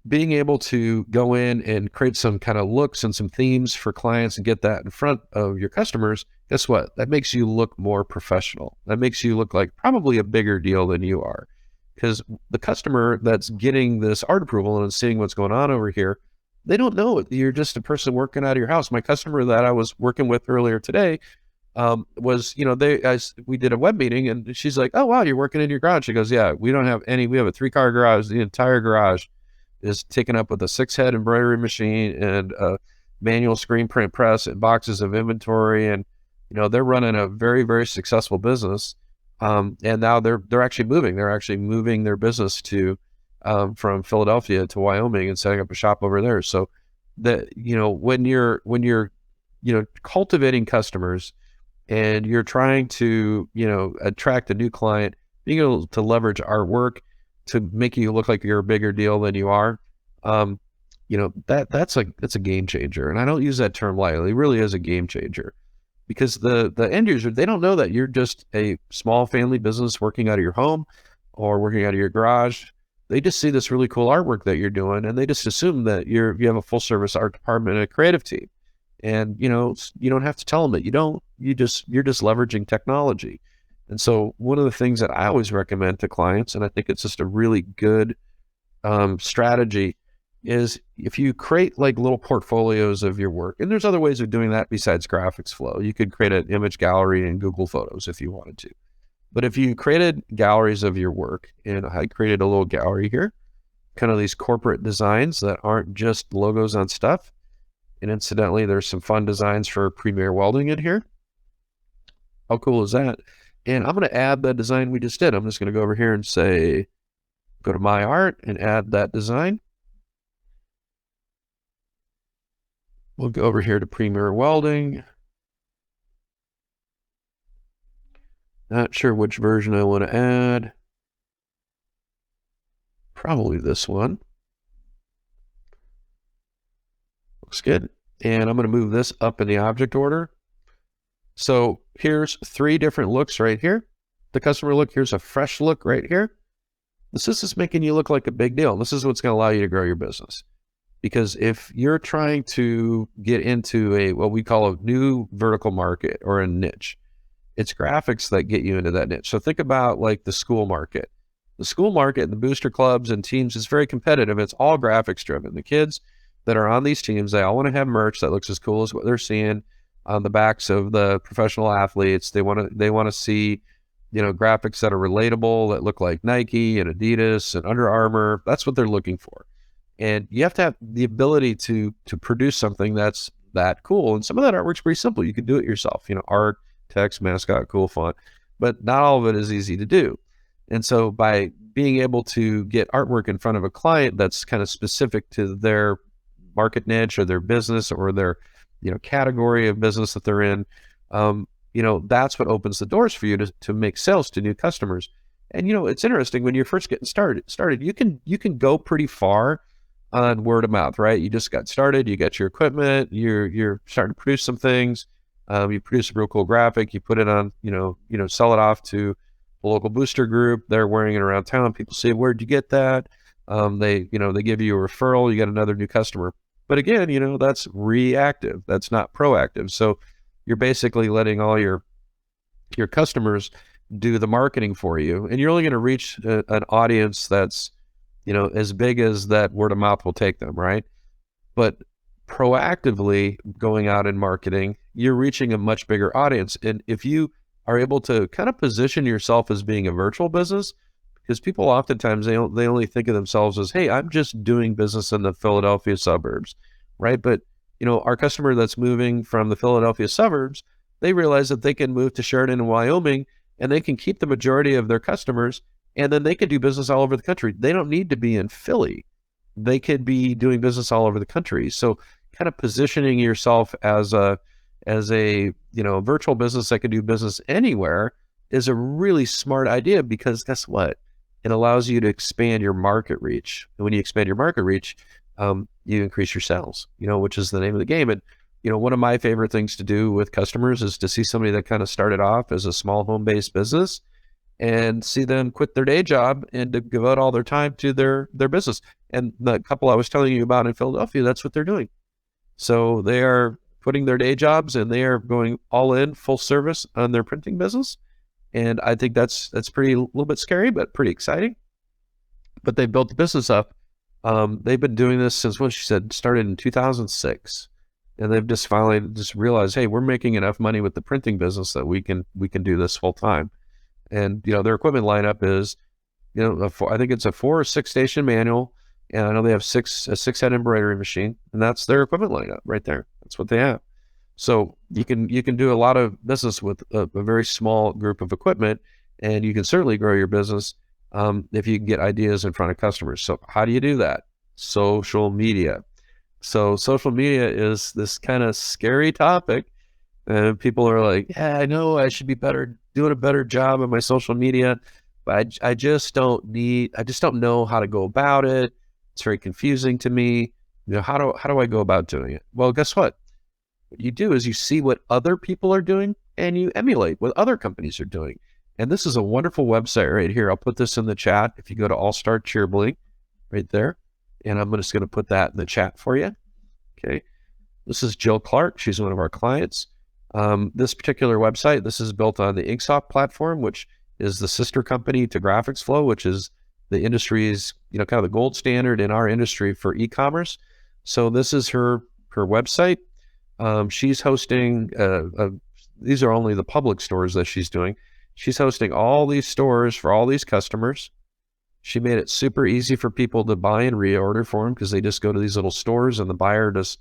being able to go in and create some kind of looks and some themes for clients and get that in front of your customers, guess what? That makes you look more professional. That makes you look like probably a bigger deal than you are. Because the customer that's getting this art approval and seeing what's going on over here, they don't know it. You're just a person working out of your house. My customer that I was working with earlier today was, we did a web meeting, and she's like, oh, wow, you're working in your garage. She goes, yeah, we have a 3-car garage. The entire garage is taken up with a 6-head embroidery machine and a manual screen print press and boxes of inventory. And, they're running a very, very successful business. And now they're actually moving. They're actually moving their business to from Philadelphia to Wyoming and setting up a shop over there. So that when you're cultivating customers and you're trying to attract a new client, being able to leverage artwork to make you look like you're a bigger deal than you are, that's a game changer. And I don't use that term lightly. It really is a game changer. because the end user, they don't know that you're just a small family business working out of your home or working out of your garage. They just see this really cool artwork that you're doing, and they just assume that you have a full service art department and a creative team. And you don't have to tell them that you don't. You're just leveraging technology. And so one of the things that I always recommend to clients, and I think it's just a really good strategy, is if you create like little portfolios of your work, and there's other ways of doing that besides GraphicsFlow. You could create an image gallery in Google Photos if you wanted to. But if you created galleries of your work, and I created a little gallery here, kind of these corporate designs that aren't just logos on stuff. And incidentally, there's some fun designs for Premier Welding in here. How cool is that? And I'm going to add the design we just did. I'm just going to go over here and say, go to My Art and add that design. We'll go over here to Premier Welding. Not sure which version I want to add. Probably this one. Looks good. And I'm going to move this up in the object order. So here's 3 different looks right here. The customer look, here's a fresh look right here. This is just making you look like a big deal. This is what's going to allow you to grow your business. Because if you're trying to get into what we call a new vertical market or a niche, it's graphics that get you into that niche. So think about like the school market. The school market, the booster clubs and teams is very competitive. It's all graphics driven. The kids that are on these teams, they all want to have merch that looks as cool as what they're seeing on the backs of the professional athletes. They want to see, graphics that are relatable, that look like Nike and Adidas and Under Armour. That's what they're looking for. And you have to have the ability to produce something that's that cool. And some of that artwork's pretty simple. You can do it yourself, art, text, mascot, cool font, but not all of it is easy to do. And so by being able to get artwork in front of a client that's kind of specific to their market niche or their business or their, category of business that they're in, that's what opens the doors for you to make sales to new customers. And, it's interesting when you're first getting started, you can go pretty far on word of mouth, right? You just got started, you got your equipment, you're starting to produce some things. You produce a real cool graphic, you put it on, sell it off to a local booster group. They're wearing it around town. People say, where'd you get that? They give you a referral, you get another new customer. But again, that's reactive. That's not proactive. So you're basically letting all your customers do the marketing for you. And you're only going to reach an audience that's, as big as that word of mouth will take them, right? But proactively going out and marketing, you're reaching a much bigger audience. And if you are able to kind of position yourself as being a virtual business, because people oftentimes, they only think of themselves as, hey, I'm just doing business in the Philadelphia suburbs, right? But, our customer that's moving from the Philadelphia suburbs, they realize that they can move to Sheridan in Wyoming and they can keep the majority of their customers, and then they can do business all over the country. They don't need to be in Philly. They could be doing business all over the country. So kind of positioning yourself as a virtual business that can do business anywhere is a really smart idea, because guess what? It allows you to expand your market reach. And when you expand your market reach, you increase your sales, which is the name of the game. And, one of my favorite things to do with customers is to see somebody that kind of started off as a small home-based business and see them quit their day job and to give out all their time to their business. And the couple I was telling you about in Philadelphia, that's what they're doing. So they are putting their day jobs and they are going all in, full service on their printing business. And I think that's pretty, a little bit scary, but pretty exciting. But they built the business up. They've been doing this since, what she said, started in 2006. And they've just finally realized, hey, we're making enough money with the printing business that we can do this full time. And, their equipment lineup is, I think it's a 4 or 6 station manual. And I know they have a 6-head embroidery machine, and that's their equipment lineup right there. That's what they have. So you can do a lot of business with a very small group of equipment, and you can certainly grow your business if you can get ideas in front of customers. So how do you do that? Social media. So social media is this kind of scary topic, and people are like, yeah, I know I should be doing a better job on my social media, but I just don't know how to go about it. It's very confusing to me. How do I go about doing it? Well, guess what? what you do is you see what other people are doing and you emulate what other companies are doing. And this is a wonderful website right here. I'll put this in the chat. If you go to All Star Cheerleading right there, and I'm just going to put that in the chat for you. Okay. This is Jill Clark. She's one of our clients. This particular website, this is built on the Inksoft platform, which is the sister company to GraphicsFlow, which is the industry's, kind of the gold standard in our industry for e-commerce. So this is her website. She's hosting, these are only the public stores that she's doing. She's hosting all these stores for all these customers. She made it super easy for people to buy and reorder for them because they just go to these little stores and the buyer just,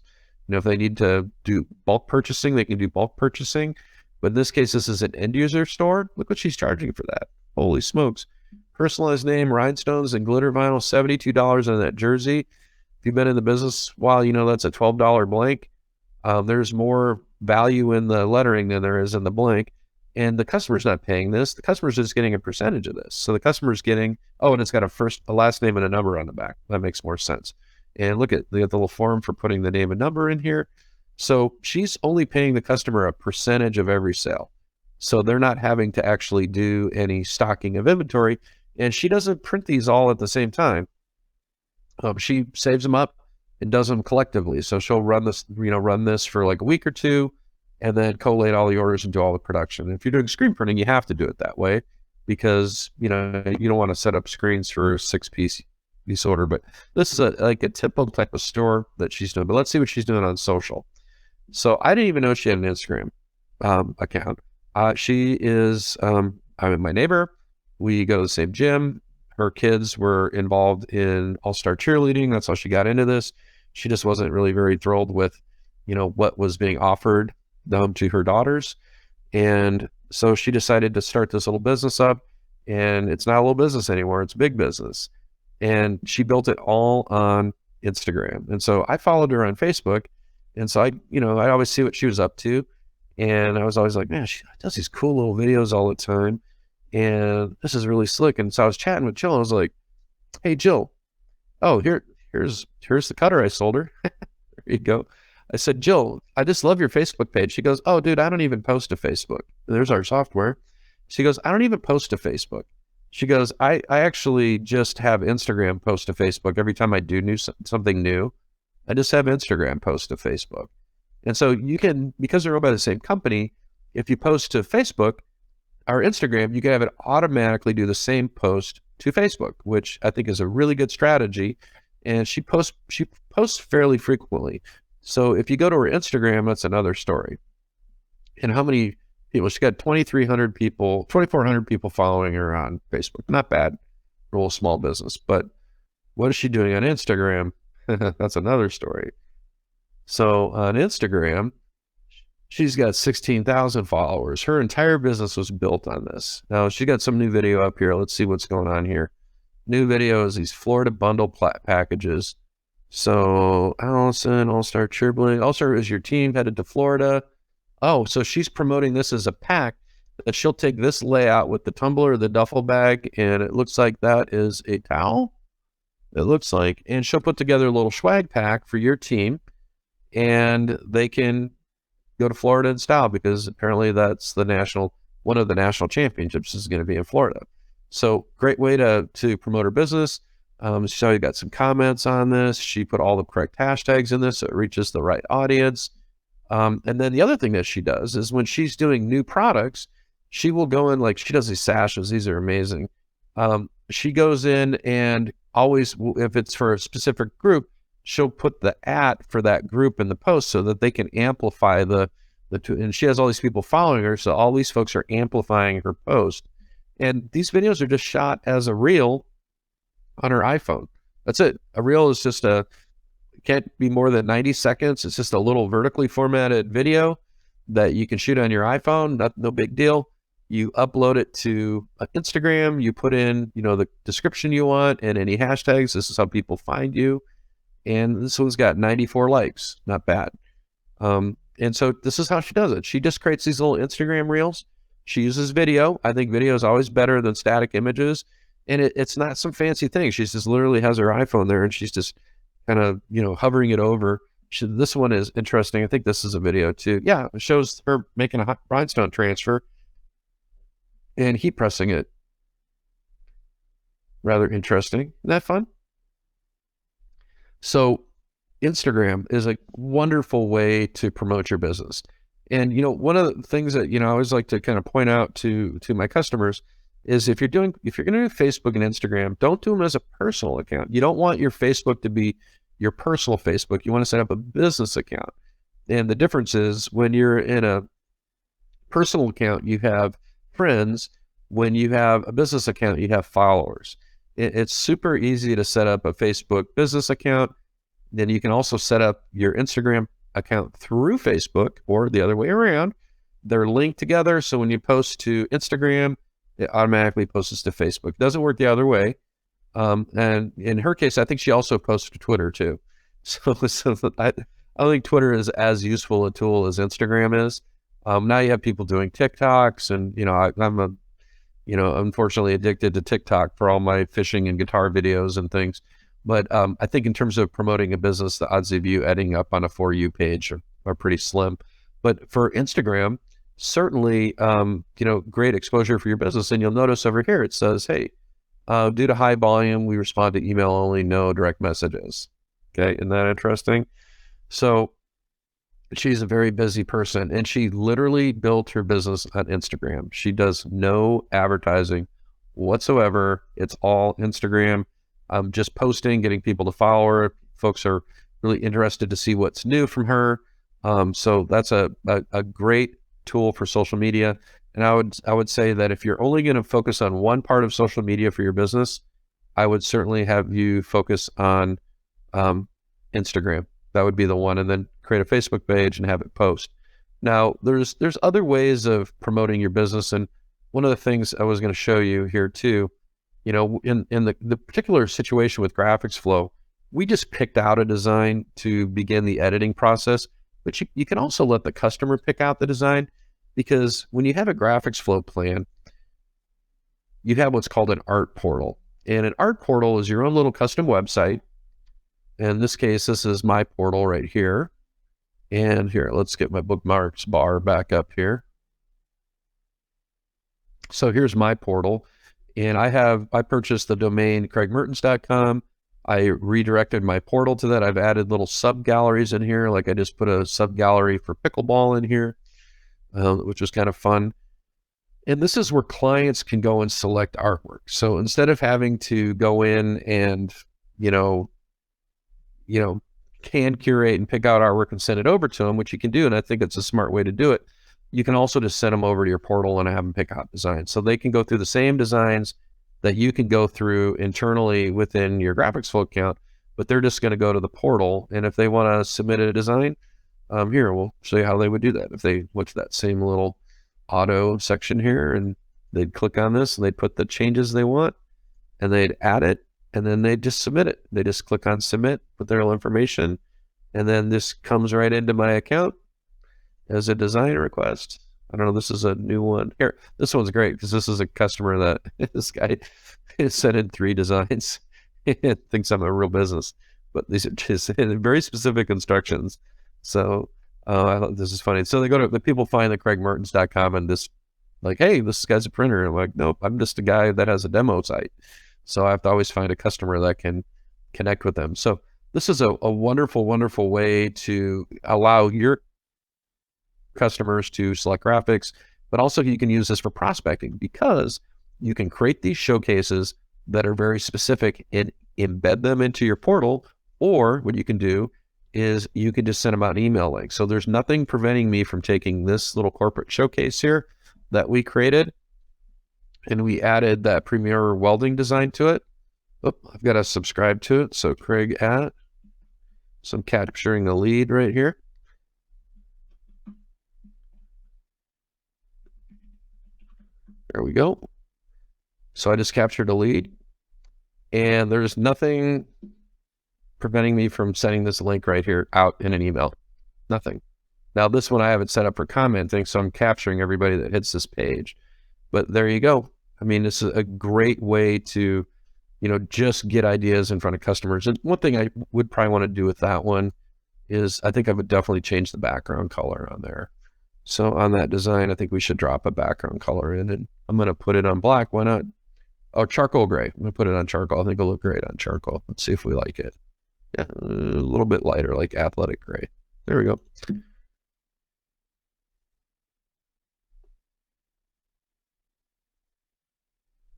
if they need to do bulk purchasing, they can do bulk purchasing. But in this case, this is an end user store. Look what she's charging for that. Holy smokes. Personalized name, rhinestones, and glitter vinyl, $72 on that jersey. If you've been in the business a while, that's a $12 blank. There's more value in the lettering than there is in the blank. And the customer's not paying this. The customer's just getting a percentage of this. So the customer's getting, and it's got a last name and a number on the back. That makes more sense. And look at the little form for putting the name and number in here. So she's only paying the customer a percentage of every sale. So they're not having to actually do any stocking of inventory. And she doesn't print these all at the same time. She saves them up and does them collectively. So she'll run this for like a week or two and then collate all the orders and do all the production. And if you're doing screen printing, you have to do it that way because, you don't want to set up screens for a 6-piece order. But this is like a typical type of store that she's doing. But let's see what she's doing on social. So I didn't even know she had an Instagram account. She is my neighbor. We go to the same gym. Her kids were involved in all-star cheerleading. That's how she got into this. She just wasn't really very thrilled with, what was being offered to her daughters. And so she decided to start this little business up. And it's not a little business anymore. It's a big business. And she built it all on Instagram. And so I followed her on Facebook. And so I always see what she was up to. And I was always like, man, she does these cool little videos all the time. And this is really slick. And so I was chatting with Jill. And I was like, hey, Jill, here's the cutter I sold her. There you go. I said, Jill, I just love your Facebook page. She goes, oh, dude, I don't even post to Facebook. There's our software. She goes, I don't even post to Facebook. She goes, I actually just have Instagram post to Facebook. Every time I do something new, I just have Instagram post to Facebook. And so you can, because they're owned by the same company, if you post to Facebook or Instagram, you can have it automatically do the same post to Facebook, which I think is a really good strategy. And she posts fairly frequently. So if you go to her Instagram, that's another story. And how many people? She got 2,400 people following her on Facebook. Not bad for a little small business. But what is she doing on Instagram? That's another story. So on Instagram, she's got 16,000 followers. Her entire business was built on this. Now she got some new video up here. Let's see what's going on here. New video is these Florida bundle packages. So Allison, All-Star Cheerleading. All-Star is your team headed to Florida. Oh, so she's promoting this as a pack that she'll take this layout with the tumbler, the duffel bag, and it looks like that is a towel. It looks like, and she'll put together a little swag pack for your team, and they can go to Florida in style because apparently that's one of the national championships is going to be in Florida. So great way to promote her business. She already got some comments on this. She put all the correct hashtags in this so it reaches the right audience. And then the other thing that she does is when she's doing new products, she will go in, like she does these sashes. These are amazing. She goes in and always, if it's for a specific group, she'll put the @ for that group in the post so that they can amplify the two. And she has all these people following her. So all these folks are amplifying her post. And these videos are just shot as a reel on her iPhone. That's it. A reel is just can't be more than 90 seconds. It's just a little vertically formatted video that you can shoot on your iPhone. No big deal. You upload it to Instagram. You put in, the description you want and any hashtags. This is how people find you. And this one's got 94 likes. Not bad. And so this is how she does it. She just creates these little Instagram reels. She uses video. I think video is always better than static images. And it's not some fancy thing. She just literally has her iPhone there and she's just kind of, hovering it over This one is interesting. I think this is a video too. Yeah, it shows her making a rhinestone transfer and heat pressing it. Rather interesting. Isn't that fun? So Instagram is a wonderful way to promote your business. And, one of the things that, I always like to kind of point out to my customers is if you're going to do Facebook and Instagram, don't do them as a personal account. You don't want your Facebook to be your personal Facebook. You want to set up a business account. And the difference is when you're in a personal account, you have friends. When you have a business account, you have followers. It's super easy to set up a Facebook business account. Then you can also set up your Instagram account through Facebook or the other way around. They're linked together. So when you post to Instagram, it automatically posts to Facebook. It doesn't work the other way. And in her case, I think she also posts to Twitter too. So I think Twitter is as useful a tool as Instagram is. Now you have people doing TikToks, and I'm unfortunately addicted to TikTok for all my fishing and guitar videos and things. But I think in terms of promoting a business, the odds of you ending up on a For You page are pretty slim. But for Instagram, certainly, great exposure for your business. And you'll notice over here, it says, hey, due to high volume, we respond to email only, no direct messages. Okay, isn't that interesting? So she's a very busy person, and she literally built her business on Instagram. She does no advertising whatsoever. It's all Instagram. Just posting, getting people to follow her. Folks are really interested to see what's new from her. So that's a great tool for social media. And I would say that if you're only going to focus on one part of social media for your business, I would certainly have you focus on Instagram. That would be the one, and then create a Facebook page and have it post. Now, there's other ways of promoting your business, and one of the things I was going to show you here too, in the particular situation with GraphicsFlow, we just picked out a design to begin the editing process, but you can also let the customer pick out the design, because when you have a GraphicsFlow plan, you have what's called an art portal. And an art portal is your own little custom website. In this case, this is my portal right here. And here, let's get my bookmarks bar back up here. So here's my portal. And I purchased the domain craigmertens.com. I redirected my portal to that. I've added little sub galleries in here. Like I just put a sub gallery for pickleball in here, which was kind of fun. And this is where clients can go and select artwork. So instead of having to go in and, can curate and pick out artwork and send it over to them, which you can do, and I think it's a smart way to do it, you can also just send them over to your portal and have them pick out designs. So they can go through the same designs that you can go through internally within your GraphicsFlow account, but they're just going to go to the portal. And if they want to submit a design, here, we'll show you how they would do that. If they went to that same little auto section here, and they'd click on this, and they'd put the changes they want, and they'd add it, and then they'd just submit it. They just click on submit, put their information, and then this comes right into my account as a design request. I don't know, this is a new one. Here, this one's great because this is a customer that this guy sent in 3 designs. Thinks I'm a real business, but these are just very specific instructions. So I thought this is funny. So the people find the craigmertens.com and this, like, hey, this guy's a printer. I'm like, nope, I'm just a guy that has a demo site. So I have to always find a customer that can connect with them. So this is a wonderful, wonderful way to allow your customers to select graphics, but also you can use this for prospecting, because you can create these showcases that are very specific and embed them into your portal. Or what you can do is you can just send them out an email link. So there's nothing preventing me from taking this little corporate showcase here that we created, and we added that Premiere welding design to it. Oh, I've got to subscribe to it. So Craig at, so I'm capturing a lead right here. There we go. So I just captured a lead, and there's nothing preventing me from sending this link right here out in an email. Nothing. Now this one I have it set up for commenting, so I'm capturing everybody that hits this page. But there you go. I mean, this is a great way to, just get ideas in front of customers. And one thing I would probably want to do with that one is I think I would definitely change the background color on there. So on that design, I think we should drop a background color in, and I'm going to put it on black. Why not? Oh, charcoal gray. I'm going to put it on charcoal. I think it'll look great on charcoal. Let's see if we like it. Yeah, a little bit lighter, like athletic gray. There we go.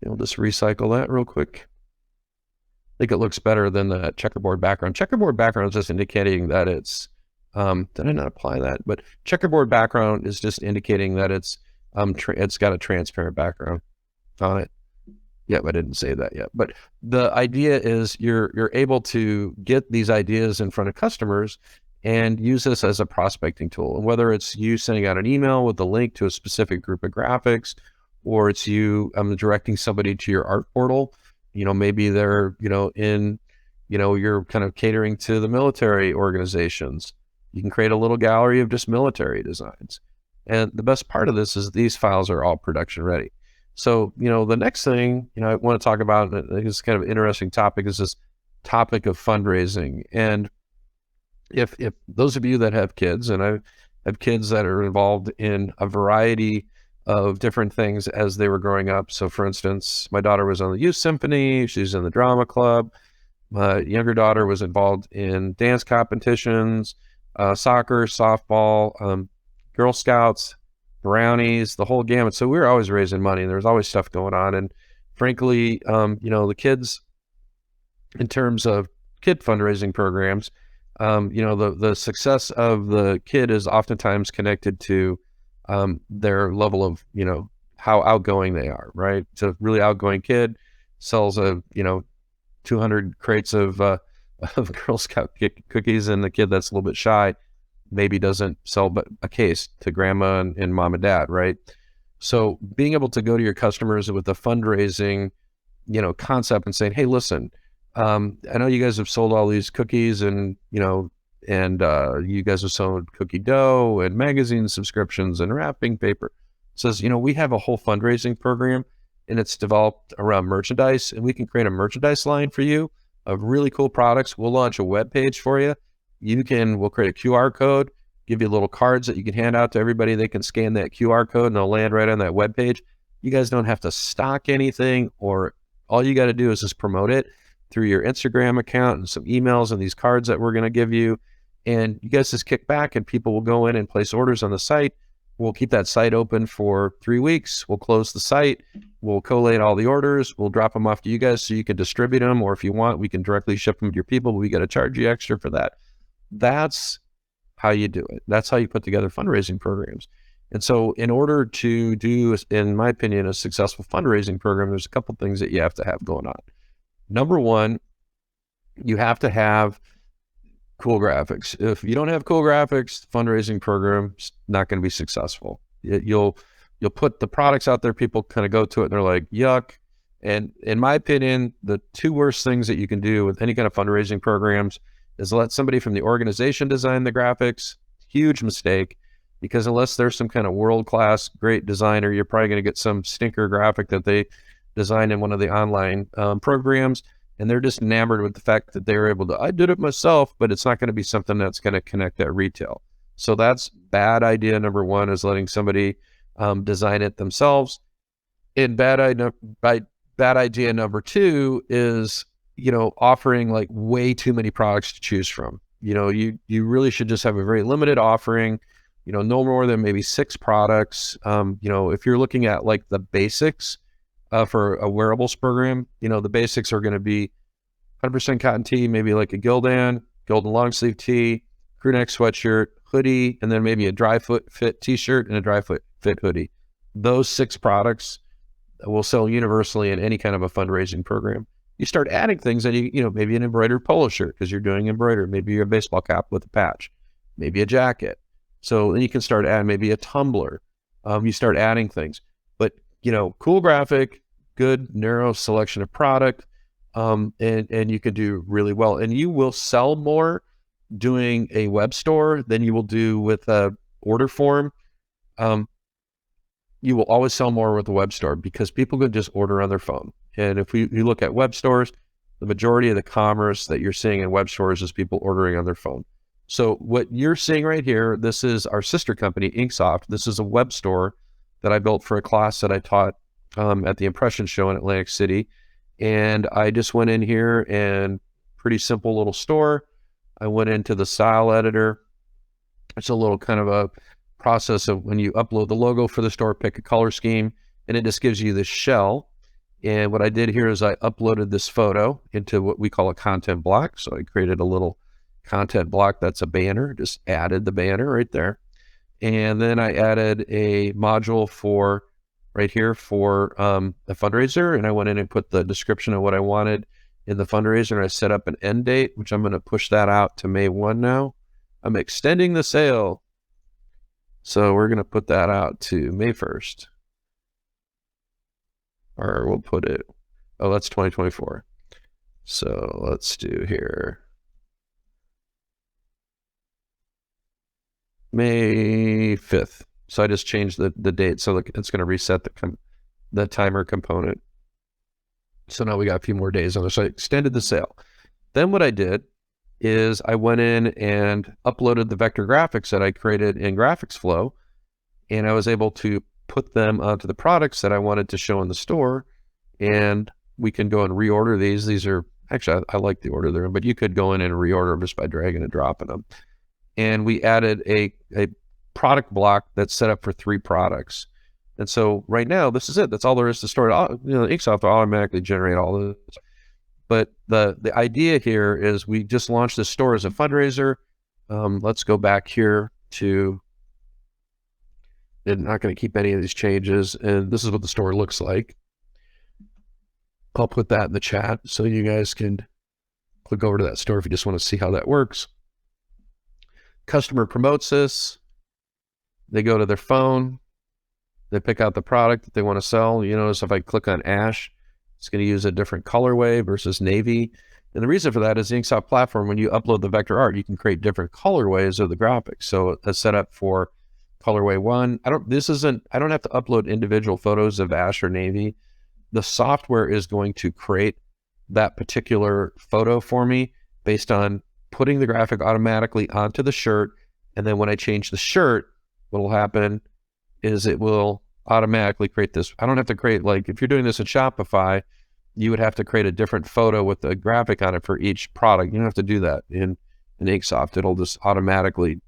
We'll just recycle that real quick. I think it looks better than the checkerboard background. Checkerboard background is just indicating that it's, did I not apply that? But checkerboard background is just indicating that it's got a transparent background on it. Yep, I didn't say that yet. But the idea is you're able to get these ideas in front of customers and use this as a prospecting tool. And whether it's you sending out an email with a link to a specific group of graphics, or it's you directing somebody to your art portal, maybe they're, you're kind of catering to the military organizations. You can create a little gallery of just military designs. And the best part of this is these files are all production ready. So, the next thing, I want to talk about, and I think it's kind of an interesting topic, is this topic of fundraising. And if those of you that have kids, and I have kids that are involved in a variety of different things as they were growing up. So for instance, my daughter was on the youth symphony, she's in the drama club. My younger daughter was involved in dance competitions, soccer, softball, Girl Scouts, brownies, the whole gamut. So we were always raising money, and there was always stuff going on. And frankly, the kids, in terms of kid fundraising programs, the success of the kid is oftentimes connected to their level of, how outgoing they are, right? So a really outgoing kid sells 200 crates of Girl Scout cookies, and the kid that's a little bit shy maybe doesn't sell but a case to grandma and mom and dad, right? So being able to go to your customers with a fundraising, concept and saying, hey, listen, I know you guys have sold all these cookies and, you guys have sold cookie dough and magazine subscriptions and wrapping paper. It says, we have a whole fundraising program, and it's developed around merchandise, and we can create a merchandise line for you of really cool products. We'll launch a web page for you. We'll create a QR code, give you little cards that you can hand out to everybody. They can scan that QR code and they'll land right on that web page. You guys don't have to stock anything, or all you got to do is just promote it through your Instagram account and some emails and these cards that we're going to give you. And you guys just kick back, and people will go in and place orders on the site. We'll keep that site open for 3 weeks. We'll close the site. We'll collate all the orders. We'll drop them off to you guys so you can distribute them, or if you want, we can directly ship them to your people, but we got to charge you extra for that. That's how you do it. That's how you put together fundraising programs. And so in order to do, in my opinion, a successful fundraising program, there's a couple things that you have to have going on. Number one, you have to have cool graphics. If you don't have cool graphics, the fundraising program's not going to be successful. You'll put the products out there, people kind of go to it and they're like, yuck. And in my opinion, the two worst things that you can do with any kind of fundraising programs is let somebody from the organization design the graphics. Huge mistake, because unless there's some kind of world-class great designer, you're probably going to get some stinker graphic that they designed in one of the online programs, and they're just enamored with the fact that they're able to, I did it myself, but it's not going to be something that's going to connect at retail. So that's bad idea number one, is letting somebody design it themselves. And bad idea number two is, offering like way too many products to choose from. You really should just have a very limited offering, no more than maybe 6 products. If you're looking at like the basics for a wearables program, the basics are going to be 100% cotton tee, maybe like a golden long sleeve tee, crew neck sweatshirt, hoodie, and then maybe a dry fit t-shirt and a dry fit hoodie. Those 6 products will sell universally in any kind of a fundraising program. You start adding things, and maybe an embroidered polo shirt because you're doing embroidery, maybe a baseball cap with a patch, maybe a jacket. So then you can start adding maybe a tumbler. You start adding things, but cool graphic, good narrow selection of product, and you could do really well. And you will sell more doing a web store than you will do with a order form. You will always sell more with a web store because people can just order on their phone. And if you look at web stores, the majority of the commerce that you're seeing in web stores is people ordering on their phone. So what you're seeing right here, this is our sister company, Inksoft. This is a web store that I built for a class that I taught at the Impression Show in Atlantic City. And I just went in here and pretty simple little store. I went into the style editor. It's a little kind of a process of when you upload the logo for the store, pick a color scheme, and it just gives you this shell. And what I did here is I uploaded this photo into what we call a content block. So I created a little content block that's a banner, just added the banner right there. And then I added a module for right here for the fundraiser. And I went in and put the description of what I wanted in the fundraiser. And I set up an end date, which I'm going to push that out to May 1 now. I'm extending the sale. So we're going to put that out to May 1st. Or we'll put it, oh, that's 2024. So let's do here. May 5th. So I just changed the date. So it's going to reset the timer component. So now we got a few more days on this. So I extended the sale. Then what I did is I went in and uploaded the vector graphics that I created in GraphicsFlow, and I was able to put them onto the products that I wanted to show in the store. And we can go and reorder these. These are, actually, I like the order they're in, but you could go in and reorder them just by dragging and dropping them. And we added a product block that's set up for 3 products. And so right now, this is it. That's all there is to store. Inksoft will automatically generate all this. But the idea here is we just launched this store as a fundraiser. Let's go back here to, I'm not going to keep any of these changes. And this is what the store looks like. I'll put that in the chat so you guys can click over to that store if you just want to see how that works. Customer promotes this. They go to their phone. They pick out the product that they want to sell. You notice if I click on ash, it's going to use a different colorway versus navy. And the reason for that is the Inksoft platform, when you upload the vector art, you can create different colorways of the graphics. So it's set up for colorway 1. I don't have to upload individual photos of ash or navy. The software is going to create that particular photo for me based on putting the graphic automatically onto the shirt. And then when I change the shirt, what will happen is it will automatically create this. I don't have to create, like if you're doing this in Shopify, you would have to create a different photo with a graphic on it for each product. You don't have to do that in Inksoft. It'll just automatically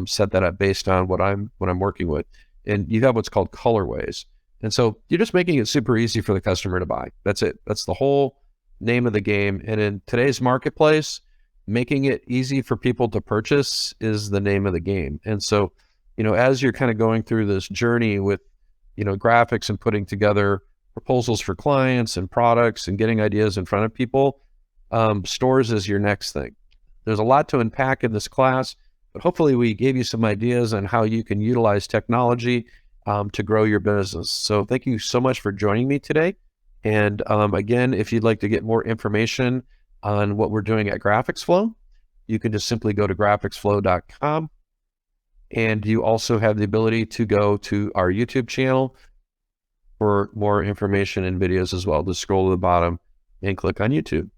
set that up based on what I'm working with. And you have what's called colorways. And so you're just making it super easy for the customer to buy. That's it. That's the whole name of the game. And in today's marketplace, making it easy for people to purchase is the name of the game. And so, as you're kind of going through this journey with, graphics and putting together proposals for clients and products and getting ideas in front of people, stores is your next thing. There's a lot to unpack in this class, but hopefully we gave you some ideas on how you can utilize technology to grow your business. So thank you so much for joining me today. And again, if you'd like to get more information on what we're doing at GraphicsFlow, you can just simply go to graphicsflow.com. And you also have the ability to go to our YouTube channel for more information and videos as well. Just scroll to the bottom and click on YouTube.